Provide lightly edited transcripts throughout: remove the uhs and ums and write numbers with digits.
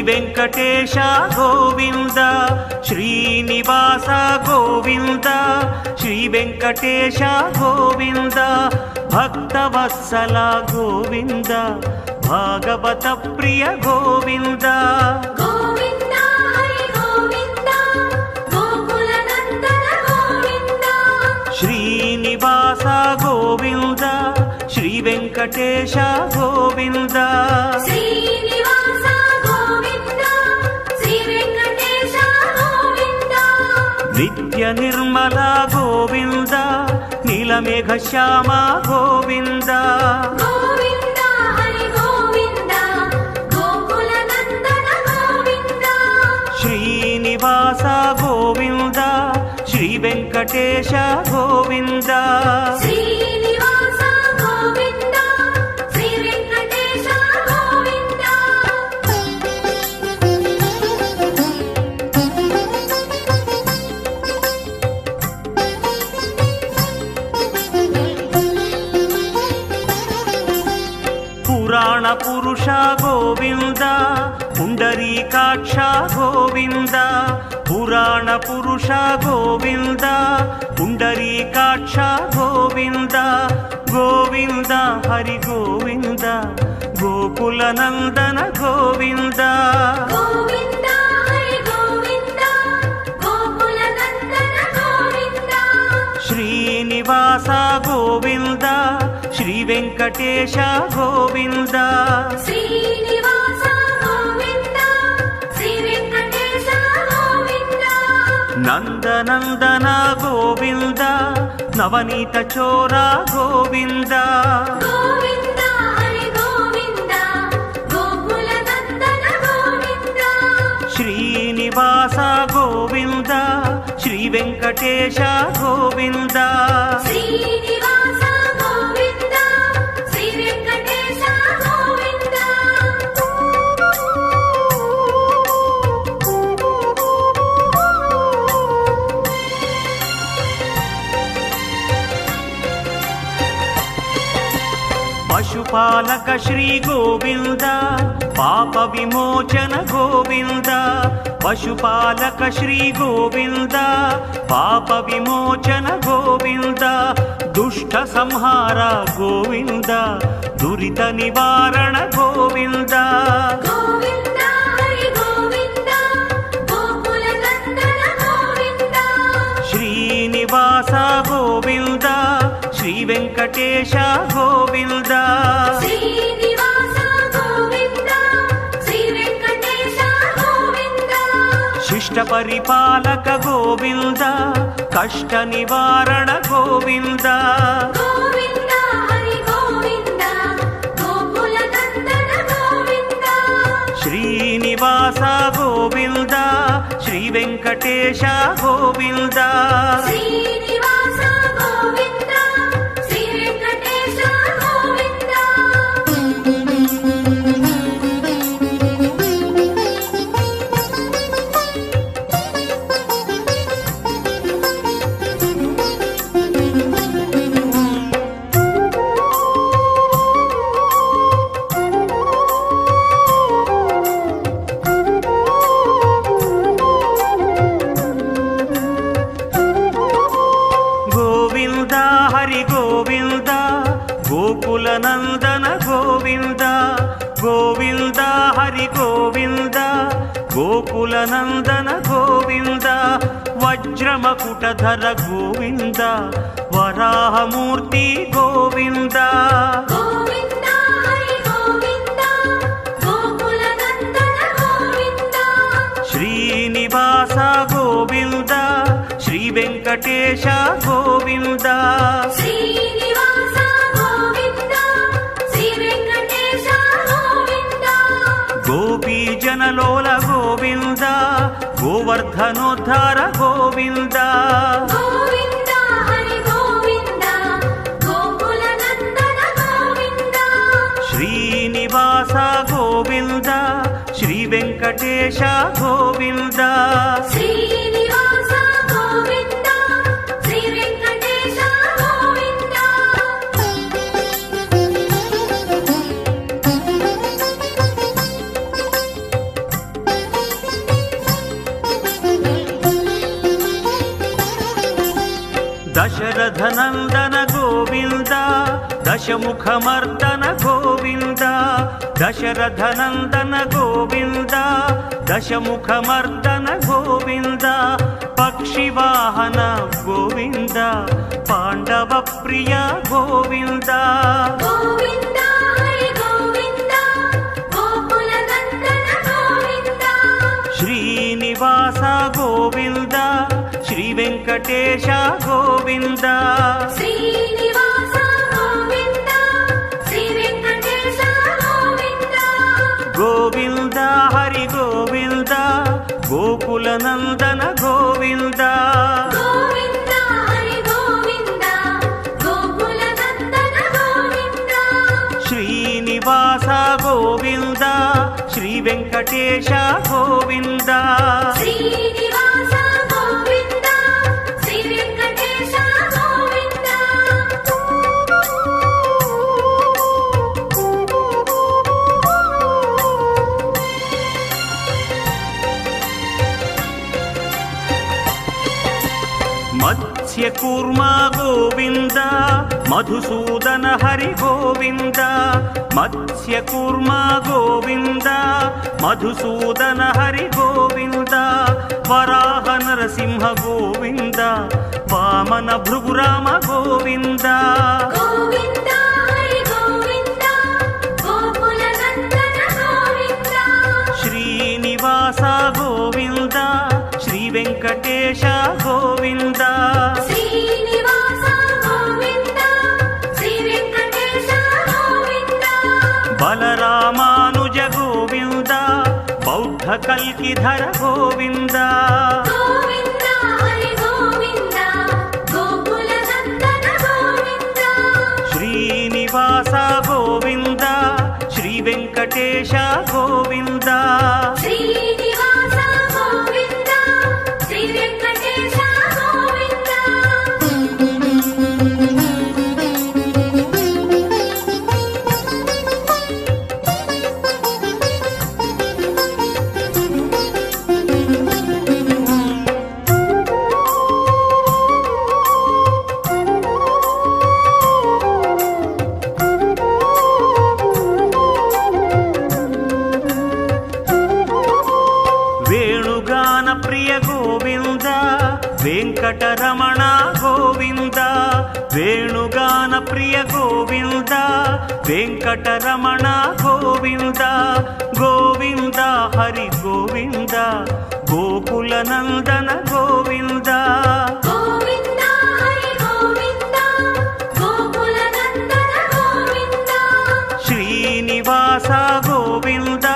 వెంకటేశ గోవింద శ్రీనివాస గోవింద శ్రీ వెంకటేశ గోవింద భక్తవత్సల గోవింద భాగవత ప్రియ గోవింద గోవింద హరి గోవింద గోకుల నందన గోవింద శ్రీనివాస గోవింద శ్రీ వెంకటేశ గోవింద శ్రీనివాస గోవింద శ్రీ వెంకటేశ గోవింద నిత్య నిర్మల గోవింద నీలమేఘ శ్యామ గోవింద గోవింద హరి గోవింద గోకుల నందన గోవింద శ్రీనివాస గోవింద శ్రీ వెంకటేశ గోవింద శ్రీనివాస గోవింద శ్రీ వెంకటేశ గోవింద పురాణ పురుష గోవింద పుండరీకాక్ష గోవింద పురాణ పురుష గోవింద పుండరీకాక్ష గోవింద గోవింద హరి గోవింద గోకుల నందన గోవింద గోవింద హరి గోవింద గోకుల నందన గోవింద శ్రీనివాస గోవింద శ్రీ వెంకటేశ గోవింద శ్రీనివాస గోవింద శ్రీ వెంకటేశ గోవింద నందనందన గోవింద నవనీత చోర గోవింద గోవింద హరి గోవింద గోకుల నందన గోవింద శ్రీనివాస గోవింద శ్రీ వెంకటేశ గోవింద శ్రీనివాస గోవింద శ్రీ వెంకటేశ గోవింద పశుపాలక శ్రీ గోవింద పాప విమోచన గోవింద పశుపాలక శ్రీ గోవింద పాప విమోచన గోవింద దుష్ట సంహార గోవింద దురిత నివారణ గోవింద గోవింద హరి గోవింద గోకుల నందన గోవింద శ్రీనివాస గోవింద శ్రీ వెంకటేశ గోవింద శ్రీనివాస గోవింద శ్రీ వెంకటేశ గోవింద శిష్ట పరిపాలక గోవింద కష్ట నివారణ గోవింద గోవింద హరి గోవింద గోకుల నందన గోవింద శ్రీనివాస గోవింద శ్రీ వెంకటేశ గోవింద శ్రీనివాస గోవింద శ్రీ వెంకటేశ గోవింద గోవింద హరి గోవింద గోకుల నందన గోవింద గోవింద హరి గోవింద గోకుల నందన గోవింద వజ్రమకుటధర గోవింద వరాహమూర్తి గోవింద గోవింద హరి గోవింద గోకుల నందన గోవింద శ్రీనివాస గోవింద శ్రీ వెంకటేశ గోవింద శ్రీనివాస గోవింద శ్రీ వెంకటేశ గోవింద గోపీ జనలోల గోవింద గోవర్ధనోద్ధార గోవింద గోవింద హరి గోవింద గోకుల నందన గోవింద శ్రీనివాస గోవింద శ్రీ వెంకటేశ గోవింద శ్రీనివాస గోవింద శ్రీ వెంకటేశ గోవింద దశరథనందన గోవింద దశముఖమర్దన గోవింద దశరథనందన గోవింద దశముఖమర్దన గోవింద పక్షివాహన గోవింద పాండవ ప్రియ గోవింద గోవింద హరి గోవింద గోకుల నందన గోవింద శ్రీనివాస గోవింద శ్రీ వెంకటేశ గోవింద శ్రీనివాస గోవింద శ్రీ వెంకటేశ గోవింద గోవింద హరి గోవింద గోకుల నందన గోవింద గోవింద హరి గోవింద గోకుల నందన గోవింద శ్రీనివాస గోవింద శ్రీ వెంకటేశ గోవింద శ్రీనివాస గోవింద శ్రీ వెంకటేశ గోవింద మత్స్యకూర్మ గోవింద మధుసూదన హరి గోవింద మత్స్యకూర్మ గోవింద మధుసూదన హరి గోవింద వరాహ నరసింహ గోవింద వామన భృగురామ గోవింద గోవింద హరి గోవింద గోకుల నందన గోవింద శ్రీనివాస గోవింద శ్రీ వెంకటేశ గోవింద శ్రీనివాస గోవింద శ్రీ వెంకటేశ గోవింద బలరామానుజ గోవింద బౌద్ధ కల్కిధర గోవింద గోవింద హరి గోవింద గోకుల నందన గోవింద శ్రీనివాస గోవింద శ్రీ వెంకటేశ గోవింద శ్రీనివాస గోవింద శ్రీ వెంకటేశ గోవింద వేణుగాన ప్రియ గోవింద వెంకటరమణ గోవింద వేణుగాన ప్రియ గోవింద వెంకటరమణ గోవింద గోవింద హరి గోవింద గోకుల నందన గోవింద గోవింద హరి గోవింద గోకుల నందన గోవింద శ్రీనివాస గోవింద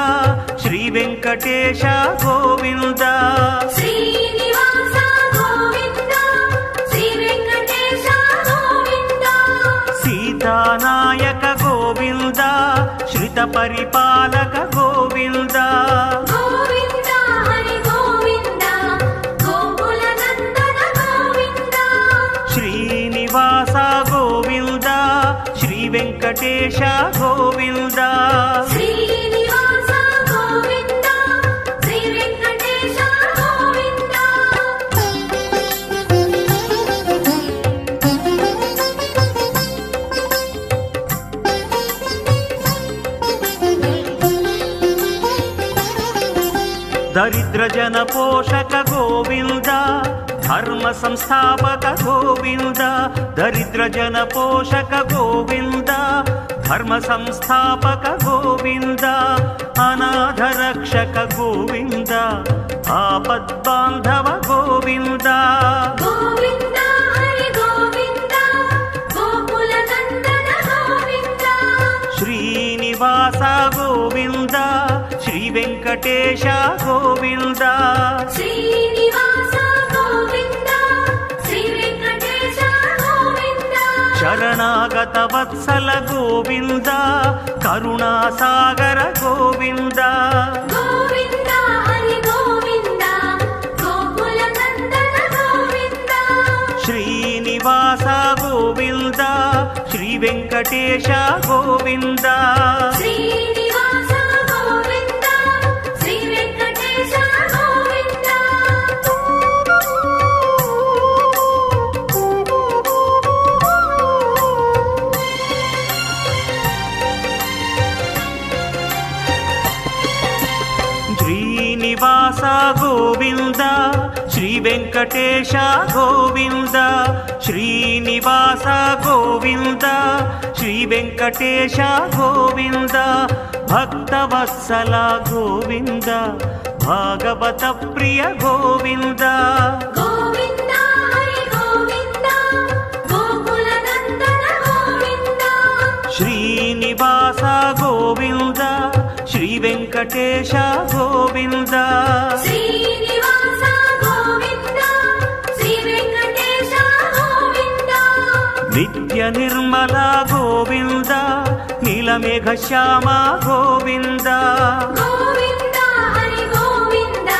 శ్రీ వెంకటేశ గోవింద శ్రీనివాస గోవింద శ్రీ వెంకటేశ గోవింద సీతానాయక గోవింద శ్రిత పరిపాలక గోవింద గోవింద హరి గోవింద గోకుల నందన గోవింద శ్రీనివాస గోవింద శ్రీ వెంకటేశ గోవింద శ్రీనివాస గోవింద శ్రీ వెంకటేశ గోవింద దరిద్ర జన పోషక గోవింద ధర్మ సంస్థాపక గోవింద దరిద్ర జన పోషక గోవింద ధర్మ సంస్థాపక గోవింద అనాథ రక్షక గోవింద ఆపద్బాంధవ గోవింద గోవింద హరి గోవింద గోకుల నందన గోవింద శ్రీనివాస గోవింద శ్రీ వెంకటేశ గోవింద శ్రీనివాస గోవింద శ్రీ వెంకటేశ గోవింద శరణాగత వత్సల గోవింద కరుణాసాగర గోవింద గోవింద హరి గోవింద గోకుల నందన గోవింద శ్రీనివాస గోవింద శ్రీ వెంకటేశ గోవింద శ్రీనివాస గోవింద శ్రీ వెంకటేశ గోవింద వెంకటేశ గోవింద శ్రీనివాస గోవింద శ్రీ వెంకటేశ గోవింద భక్తవత్సల గోవింద భాగవత ప్రియ గోవింద గోవింద హరి గోవింద గోకుల నందన గోవింద శ్రీనివాస గోవింద శ్రీ వెంకటేశ గోవింద శ్రీనివాస గోవింద శ్రీ వెంకటేశ గోవింద నిత్య నిర్మల గోవింద నీలమేఘ శ్యామ గోవింద గోవింద హరి గోవింద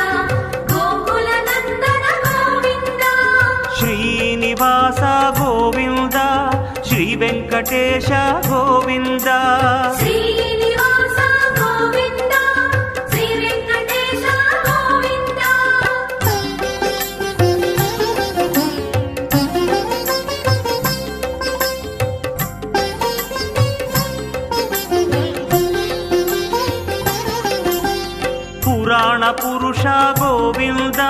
గోకుల నందన గోవింద శ్రీనివాస గోవింద శ్రీ వెంకటేశ గోవింద శ్రీనివాస గోవింద శ్రీ వెంకటేశ గోవింద పురాణ పురుష గోవింద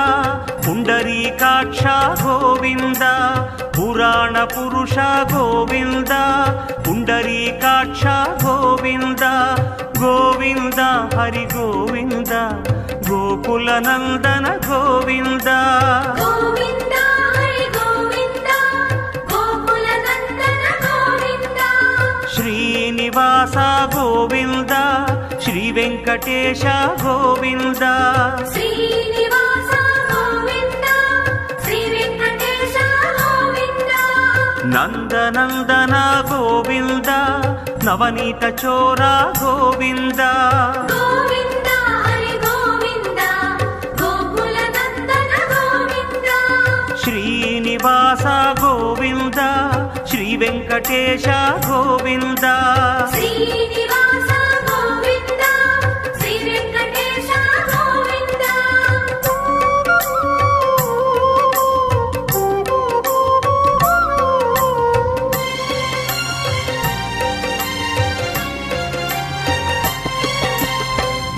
పుండరీకాక్ష గోవింద పురాణ పురుష గోవింద పుండరీకాక్ష గోవింద గోవింద హరి గోవింద గోకుల నందన గోవింద గోవింద హరి గోవింద గోకుల నందన గోవింద శ్రీనివాస గోవింద శ్రీ వెంకటేశ గోవింద శ్రీనివాస గోవింద శ్రీ వెంకటేశ గోవింద నందనందన గోవింద నవనీత చోర గోవింద గోవింద హరి గోవింద గోకుల నందన గోవింద శ్రీనివాస గోవింద శ్రీ వెంకటేశ గోవింద శ్రీనివాస గోవింద శ్రీ వెంకటేశ గోవింద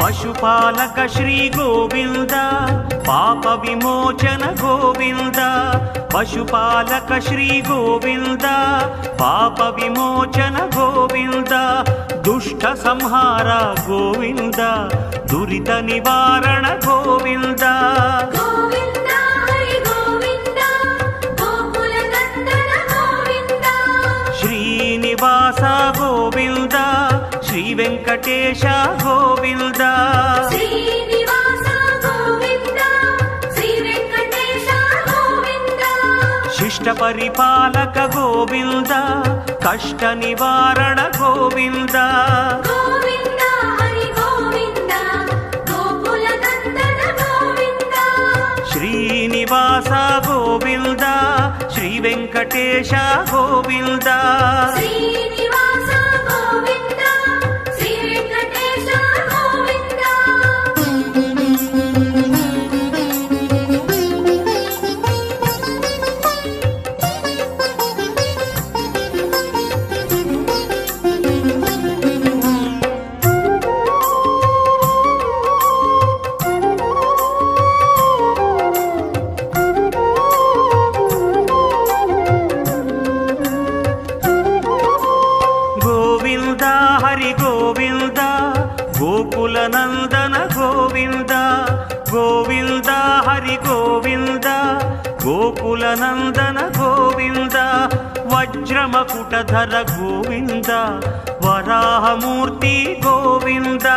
పశుపాలక శ్రీ గోవింద పాప విమోచన గోవింద పశుపాలక శ్రీ గోవింద పాప విమోచన గోవింద దుష్ట సంహార గోవింద దురిత నివారణ గోవింద గోవింద హరి గోవింద గోకుల నందన గోవింద శ్రీనివాస గోవింద శ్రీ వెంకటేశ గోవింద శ్రీనివాస గోవింద శ్రీ వెంకటేశ గోవింద శిష్ట పరిపాలక గోవింద కష్ట నివారణ గోవింద గోవింద హరి గోవింద గోకుల నందన గోవింద శ్రీనివాస గోవింద శ్రీ వెంకటేశ గోవింద శ్రీనివాస గోవింద శ్రీ వెంకటేశ గోవింద గోవింద హరి గోవింద గోకుల నందన గోవింద గోవింద హరి గోవింద గోకుల నందన గోవింద వజ్రమకుటధర గోవింద వరాహమూర్తి గోవింద